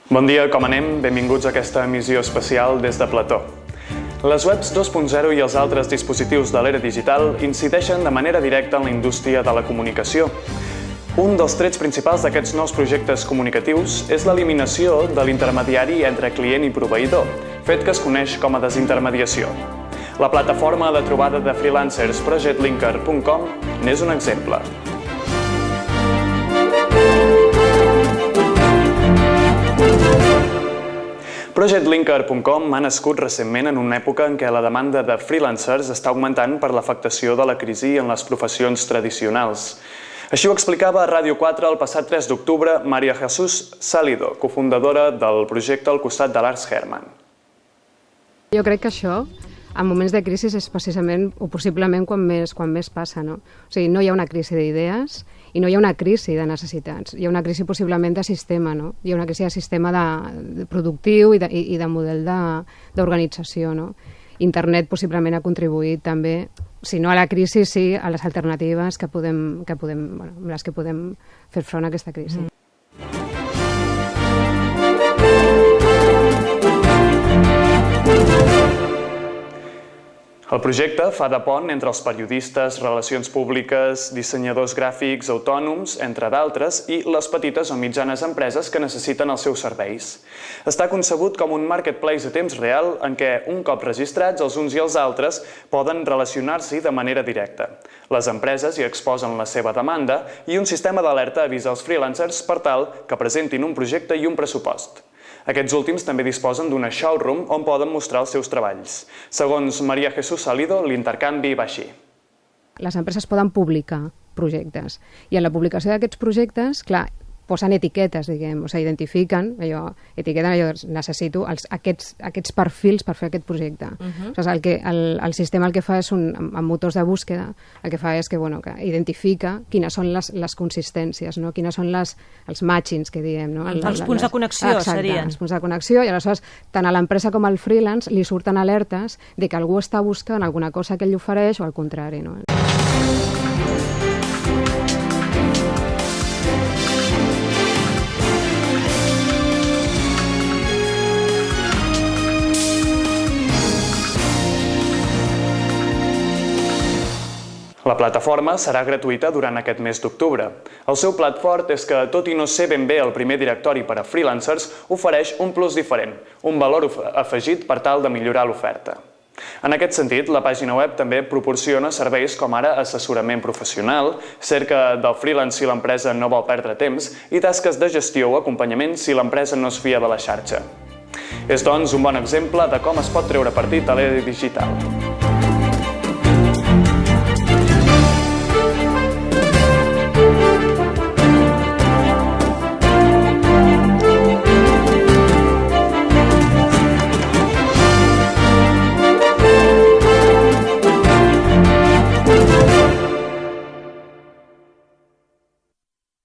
Bon dia, com anem? Benvinguts a aquesta emissió especial des de Plató. Les webs 2.0 i els altres dispositius de l'era digital incideixen de manera directa en la indústria de la comunicació. Un dels trets principals d'aquests nous projectes comunicatius és l'eliminació de l'intermediari entre client i proveïdor, fet que es coneix com a desintermediació. La plataforma de trobada de freelancers ProjectLinker.com n'és un exemple. ProjectLinker.com ha nascut recentment en una època en què la demanda de freelancers està augmentant per l'afectació de la crisi en les professions tradicionals. Així ho explicava a Ràdio 4 el passat 3 d'octubre María Jesús Salido, cofundadora del projecte al costat de Lars Hermann. Jo crec que això, en moments de crisi, és precisament o possiblement quan més passa, no? O sigui, no hi ha una crisi d'idees i no hi ha una crisi de necessitats. Hi ha una crisi possiblement de sistema, no? Hi ha una crisi de sistema de productiu i de model d'organització, no? Internet possiblement ha contribuït també, si no a la crisi, sí a les alternatives amb les que podem fer front a aquesta crisi. El projecte fa de pont entre els periodistes, relacions públiques, dissenyadors gràfics, autònoms, entre d'altres, i les petites o mitjanes empreses que necessiten els seus serveis. Està concebut com un marketplace a temps real en què, un cop registrats, els uns i els altres poden relacionar-s'hi de manera directa. Les empreses hi exposen la seva demanda i un sistema d'alerta avisa els freelancers per tal que presentin un projecte i un pressupost. Aquests últims també disposen d'una showroom on poden mostrar els seus treballs. Segons María Jesús Salido, l'intercanvi va així. Les empreses poden publicar projectes i en la publicació d'aquests projectes, clar, posen etiquetes, diguem, o sigui, identifiquen, necessito aquests perfils per fer aquest projecte. El sistema el que fa és, amb motors de búsqueda, el que fa és que identifica quines són les consistències, no? Quines són els matchings que diem. No? Els punts de connexió serien. Els punts de connexió, i aleshores tant a l'empresa com al freelance li surten alertes de que algú està buscant alguna cosa que ell ofereix o al contrari, no? La plataforma serà gratuïta durant aquest mes d'octubre. El seu plat fort és que, tot i no ser ben bé el primer directori per a freelancers, ofereix un plus diferent, un valor afegit per tal de millorar l'oferta. En aquest sentit, la pàgina web també proporciona serveis com ara assessorament professional, cerca del freelance si l'empresa no vol perdre temps i tasques de gestió o acompanyament si l'empresa no es fia de la xarxa. És, doncs, un bon exemple de com es pot treure partit a l'era digital.